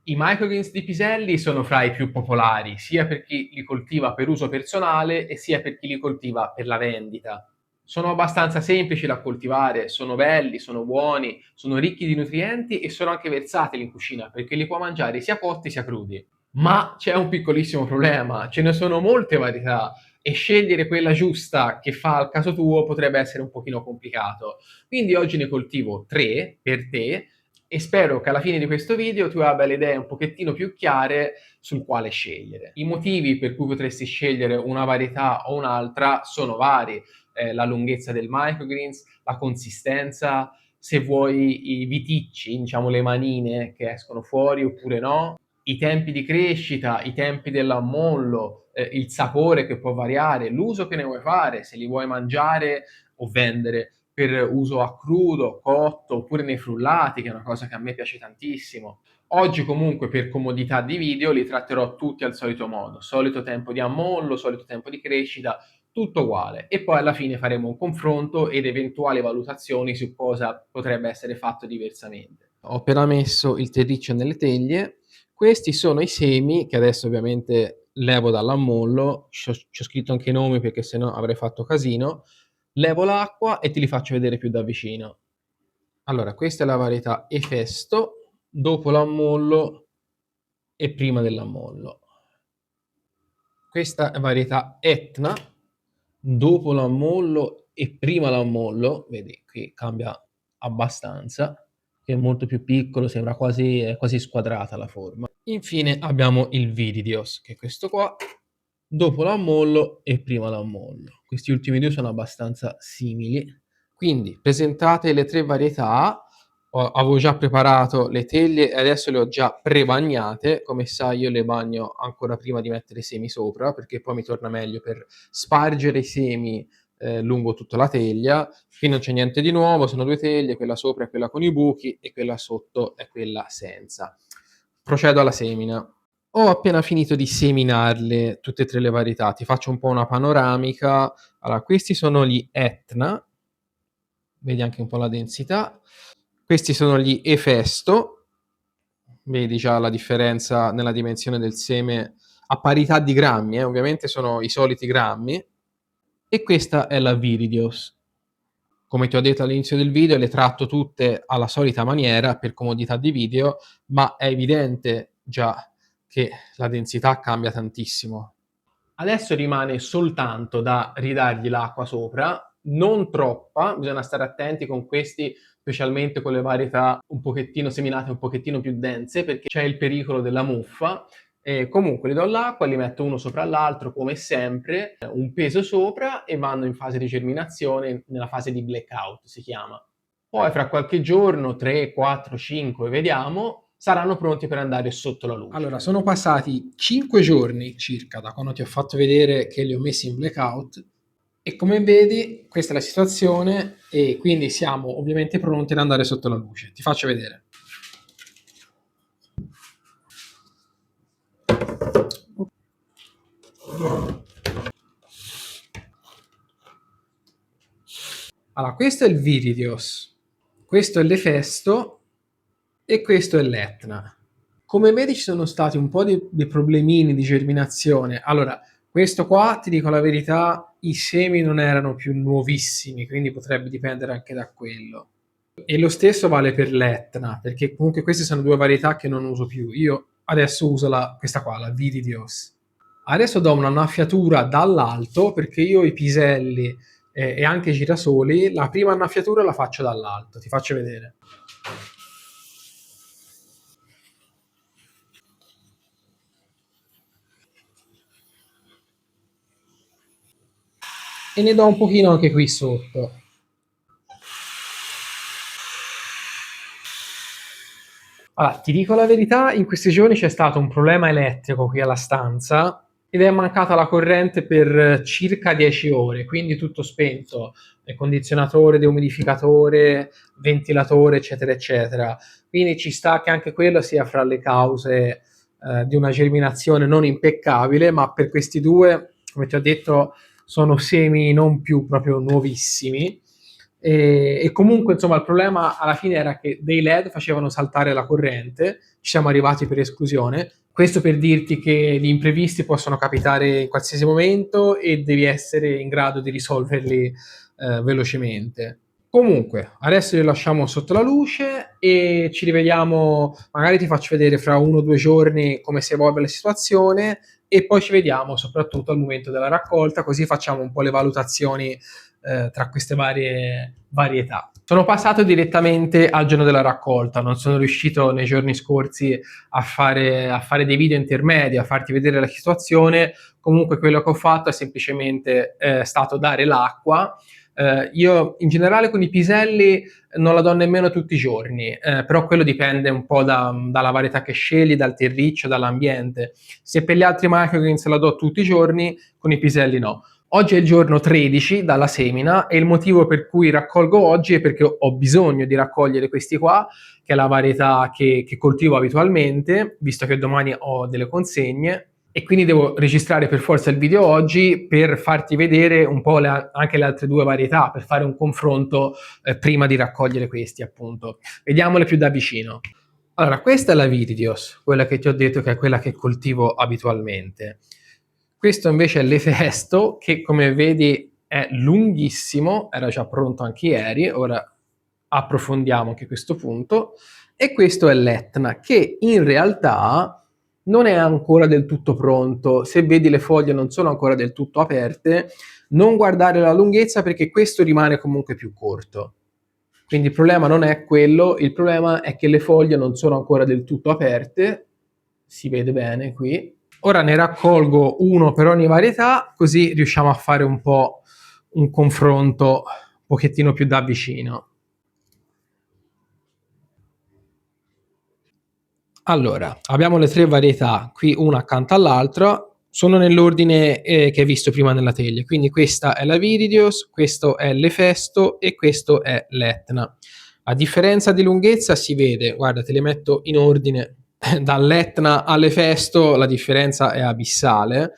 I microgreens di piselli sono fra i più popolari, sia per chi li coltiva per uso personale e sia per chi li coltiva per la vendita. Sono abbastanza semplici da coltivare, sono belli, sono buoni, sono ricchi di nutrienti e sono anche versatili in cucina perché li puoi mangiare sia cotti sia crudi. Ma c'è un piccolissimo problema, ce ne sono molte varietà e scegliere quella giusta che fa al caso tuo potrebbe essere un pochino complicato. Quindi oggi ne coltivo 3 per te e spero che alla fine di questo video tu abbia le idee un pochettino più chiare sul quale scegliere. I motivi per cui potresti scegliere una varietà o un'altra sono vari, la lunghezza del microgreens, la consistenza, se vuoi i viticci, diciamo le manine che escono fuori oppure no, i tempi di crescita, i tempi dell'ammollo, il sapore che può variare, l'uso che ne vuoi fare, se li vuoi mangiare o vendere per uso a crudo, cotto oppure nei frullati, che è una cosa che a me piace tantissimo. Oggi comunque per comodità di video li tratterò tutti al solito modo, solito tempo di ammollo, solito tempo di crescita, tutto uguale e poi alla fine faremo un confronto ed eventuali valutazioni su cosa potrebbe essere fatto diversamente. Ho appena messo il terriccio nelle teglie, questi sono i semi che adesso ovviamente levo dall'ammollo, ci ho scritto anche i nomi perché sennò avrei fatto casino, levo l'acqua e te li faccio vedere più da vicino. Allora, questa è la varietà Efesto, dopo l'ammollo e prima dell'ammollo. Questa è varietà Etna, dopo l'ammollo e prima l'ammollo, vedi qui cambia abbastanza, che è molto più piccolo, sembra quasi squadrata la forma. Infine abbiamo il Viridios, che è questo qua, dopo l'ammollo e prima l'ammollo. Questi ultimi due sono abbastanza simili. Quindi presentate le 3 varietà, avevo già preparato le teglie e adesso le ho già pre-bagnate, come sai io le bagno ancora prima di mettere i semi sopra, perché poi mi torna meglio per spargere i semi lungo tutta la teglia. Qui non c'è niente di nuovo, sono 2 teglie, quella sopra è quella con i buchi e quella sotto è quella senza. Procedo alla semina. Ho appena finito di seminarle tutte e 3 le varietà, ti faccio un po' una panoramica. Allora, questi sono gli Etna, vedi anche un po' la densità. Questi sono gli Efesto, vedi già la differenza nella dimensione del seme a parità di grammi, ovviamente sono i soliti grammi. E questa è la Viridios. Come ti ho detto all'inizio del video, le tratto tutte alla solita maniera per comodità di video, ma è evidente già che la densità cambia tantissimo. Adesso rimane soltanto da ridargli l'acqua sopra, non troppa, bisogna stare attenti con questi, specialmente con le varietà un pochettino seminate, un pochettino più dense, perché c'è il pericolo della muffa. E comunque li do l'acqua, li metto uno sopra l'altro come sempre, un peso sopra e vanno in fase di germinazione, nella fase di blackout si chiama. Poi fra qualche giorno, 3, 4, 5, vediamo, saranno pronti per andare sotto la luce. Allora, sono passati 5 giorni circa da quando ti ho fatto vedere che li ho messi in blackout e come vedi questa è la situazione e quindi siamo ovviamente pronti ad andare sotto la luce. Ti faccio vedere. Allora, questo è il Viridios, questo è l'Efesto e questo è l'Etna. Come vedi ci sono stati un po' di problemini di germinazione. Allora, questo qua, ti dico la verità, i semi non erano più nuovissimi, quindi potrebbe dipendere anche da quello. E lo stesso vale per l'Etna, perché comunque queste sono 2 varietà che non uso più. Io adesso uso questa qua, la Viridios. Adesso do una annaffiatura dall'alto, perché io i piselli e anche i girasoli, la prima annaffiatura la faccio dall'alto, ti faccio vedere. E ne do un pochino anche qui sotto. Allora, ti dico la verità, in questi giorni c'è stato un problema elettrico qui alla stanza ed è mancata la corrente per circa 10 ore, quindi tutto spento, condizionatore, deumidificatore, ventilatore, eccetera, eccetera. Quindi ci sta che anche quello sia fra le cause di una germinazione non impeccabile, ma per questi due, come ti ho detto, sono semi non più proprio nuovissimi. E comunque insomma il problema alla fine era che dei LED facevano saltare la corrente, ci siamo arrivati per esclusione. Questo per dirti che gli imprevisti possono capitare in qualsiasi momento e devi essere in grado di risolverli velocemente. Comunque, adesso li lasciamo sotto la luce e ci rivediamo, magari ti faccio vedere fra 1 o 2 giorni come si evolve la situazione e poi ci vediamo soprattutto al momento della raccolta, così facciamo un po' le valutazioni tra queste varie varietà. Sono passato direttamente al giorno della raccolta, non sono riuscito nei giorni scorsi a fare dei video intermedi, a farti vedere la situazione. Comunque quello che ho fatto è semplicemente stato dare l'acqua. Io in generale con i piselli non la do nemmeno tutti i giorni, però quello dipende un po' dalla varietà che scegli, dal terriccio, dall'ambiente. Se per gli altri microgreens la do tutti i giorni, con i piselli no. Oggi è il giorno 13 dalla semina e il motivo per cui raccolgo oggi è perché ho bisogno di raccogliere questi qua, che è la varietà che coltivo abitualmente, visto che domani ho delle consegne e quindi devo registrare per forza il video oggi per farti vedere un po' anche le altre due varietà, per fare un confronto prima di raccogliere questi appunto. Vediamole più da vicino. Allora, questa è la Viridios, quella che ti ho detto che è quella che coltivo abitualmente. Questo invece è l'Efesto, che come vedi è lunghissimo, era già pronto anche ieri, ora approfondiamo anche questo punto. E questo è l'Etna, che in realtà non è ancora del tutto pronto. Se vedi le foglie non sono ancora del tutto aperte, non guardare la lunghezza perché questo rimane comunque più corto. Quindi il problema non è quello, il problema è che le foglie non sono ancora del tutto aperte, si vede bene qui. Ora ne raccolgo uno per ogni varietà, così riusciamo a fare un po' un confronto un pochettino più da vicino. Allora, abbiamo le tre varietà, qui una accanto all'altra, sono nell'ordine che hai visto prima nella teglia, quindi questa è la Viridios, questo è l'Efesto e questo è l'Etna. A differenza di lunghezza si vede, guarda, te le metto in ordine, dall'Etna all'Efesto la differenza è abissale.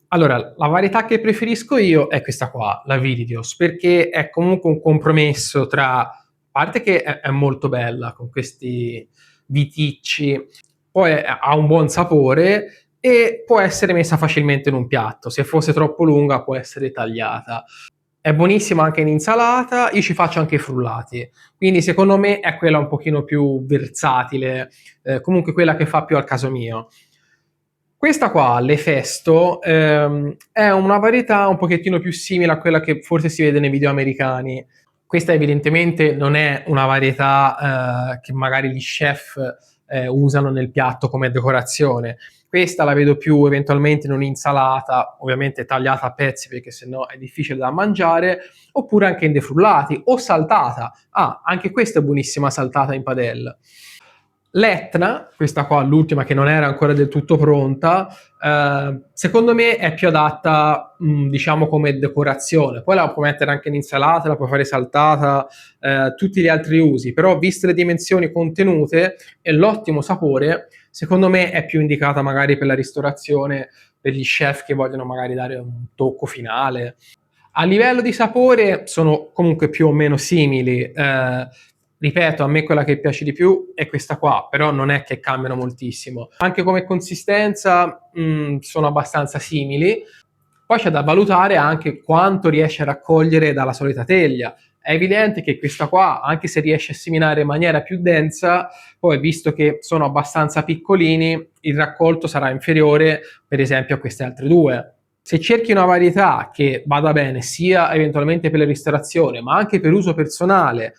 Allora, la varietà che preferisco io è questa qua, la Viridios, perché è comunque un compromesso tra, a parte che è molto bella con questi viticci, poi ha un buon sapore e può essere messa facilmente in un piatto. Se fosse troppo lunga può essere tagliata. È buonissima anche in insalata, io ci faccio anche i frullati, quindi secondo me è quella un pochino più versatile, comunque quella che fa più al caso mio. Questa qua, l'Efesto, è una varietà un pochettino più simile a quella che forse si vede nei video americani. Questa evidentemente non è una varietà che magari gli chef usano nel piatto come decorazione. Questa la vedo più eventualmente in un'insalata, ovviamente tagliata a pezzi perché sennò è difficile da mangiare, oppure anche in dei frullati o saltata. Ah, anche questa è buonissima saltata in padella. L'Etna, questa qua, l'ultima che non era ancora del tutto pronta, secondo me è più adatta, diciamo, come decorazione. Poi la puoi mettere anche in insalata, la puoi fare saltata, tutti gli altri usi, però viste le dimensioni contenute e l'ottimo sapore, secondo me è più indicata magari per la ristorazione, per gli chef che vogliono magari dare un tocco finale. A livello di sapore sono comunque più o meno simili. Ripeto, a me quella che piace di più è questa qua, però non è che cambiano moltissimo. Anche come consistenza sono abbastanza simili. Poi c'è da valutare anche quanto riesce a raccogliere dalla solita teglia. È evidente che questa qua, anche se riesce a seminare in maniera più densa, poi visto che sono abbastanza piccolini, il raccolto sarà inferiore, per esempio, a queste altre due. Se cerchi una varietà che vada bene sia eventualmente per la ristorazione, ma anche per uso personale,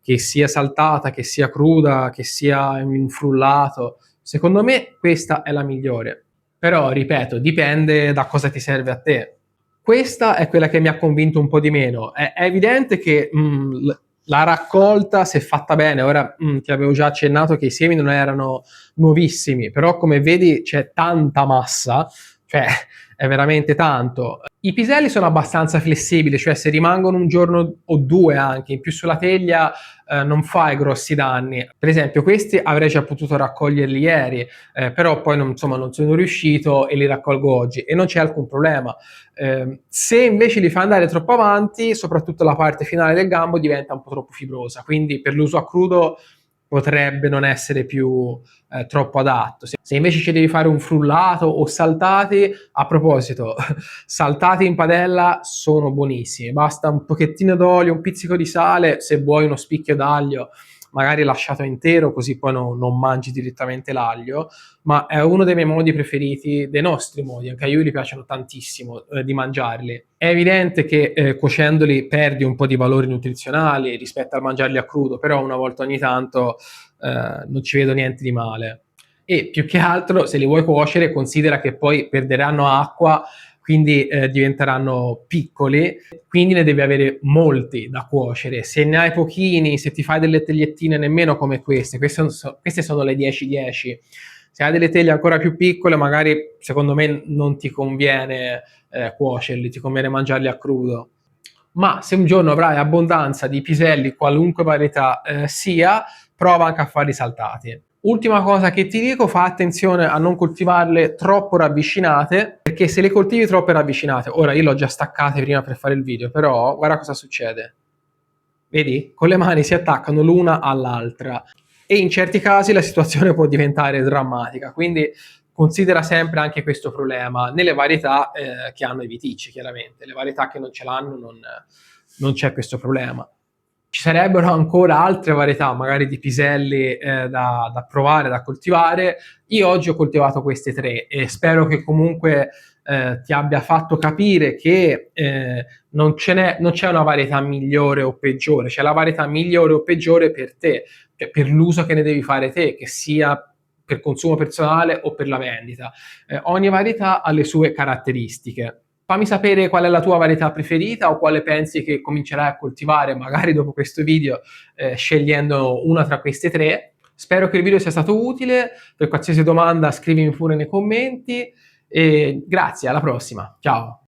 che sia saltata, che sia cruda, che sia in frullato, secondo me questa è la migliore. Però, ripeto, dipende da cosa ti serve a te. Questa è quella che mi ha convinto un po' di meno. È evidente che la raccolta, se fatta bene, ora ti avevo già accennato che i semi non erano nuovissimi, però come vedi c'è tanta massa, cioè è veramente tanto. I piselli sono abbastanza flessibili, cioè se rimangono un giorno o due anche in più sulla teglia non fai grossi danni. Per esempio questi avrei già potuto raccoglierli ieri, però poi non, insomma, non sono riuscito e li raccolgo oggi e non c'è alcun problema. Se invece li fai andare troppo avanti, soprattutto la parte finale del gambo diventa un po' troppo fibrosa, quindi per l'uso a crudo potrebbe non essere più troppo adatto. Se invece ci devi fare un frullato o saltati, a proposito, saltati in padella sono buonissimi, basta un pochettino d'olio, un pizzico di sale, se vuoi uno spicchio d'aglio, magari lasciato intero così poi non mangi direttamente l'aglio, ma è uno dei miei modi preferiti, dei nostri modi, anche a Yui piacciono tantissimo di mangiarli. È evidente che cuocendoli perdi un po' di valori nutrizionali rispetto a mangiarli a crudo, però una volta ogni tanto non ci vedo niente di male. E più che altro, se li vuoi cuocere, considera che poi perderanno acqua, quindi diventeranno piccoli, quindi ne devi avere molti da cuocere. Se ne hai pochini, se ti fai delle tagliettine nemmeno come queste sono le 10-10. Se hai delle teglie ancora più piccole, magari secondo me non ti conviene cuocerli, ti conviene mangiarli a crudo. Ma se un giorno avrai abbondanza di piselli, qualunque varietà sia, prova anche a farli saltati. Ultima cosa che ti dico, fa attenzione a non coltivarle troppo ravvicinate, perché se le coltivi troppo ravvicinate, ora io l'ho già staccate prima per fare il video, però guarda cosa succede. Vedi? Con le mani si attaccano l'una all'altra e in certi casi la situazione può diventare drammatica, quindi considera sempre anche questo problema nelle varietà che hanno i viticci, chiaramente. Le varietà che non ce l'hanno non c'è questo problema. Ci sarebbero ancora altre varietà, magari di piselli da provare, da coltivare. Io oggi ho coltivato queste tre e spero che comunque ti abbia fatto capire che non c'è una varietà migliore o peggiore, c'è la varietà migliore o peggiore per te, cioè per l'uso che ne devi fare te, che sia per consumo personale o per la vendita. Ogni varietà ha le sue caratteristiche. Fammi sapere qual è la tua varietà preferita o quale pensi che comincerai a coltivare magari dopo questo video scegliendo una tra queste tre. Spero che il video sia stato utile, per qualsiasi domanda scrivimi pure nei commenti e grazie, alla prossima, ciao!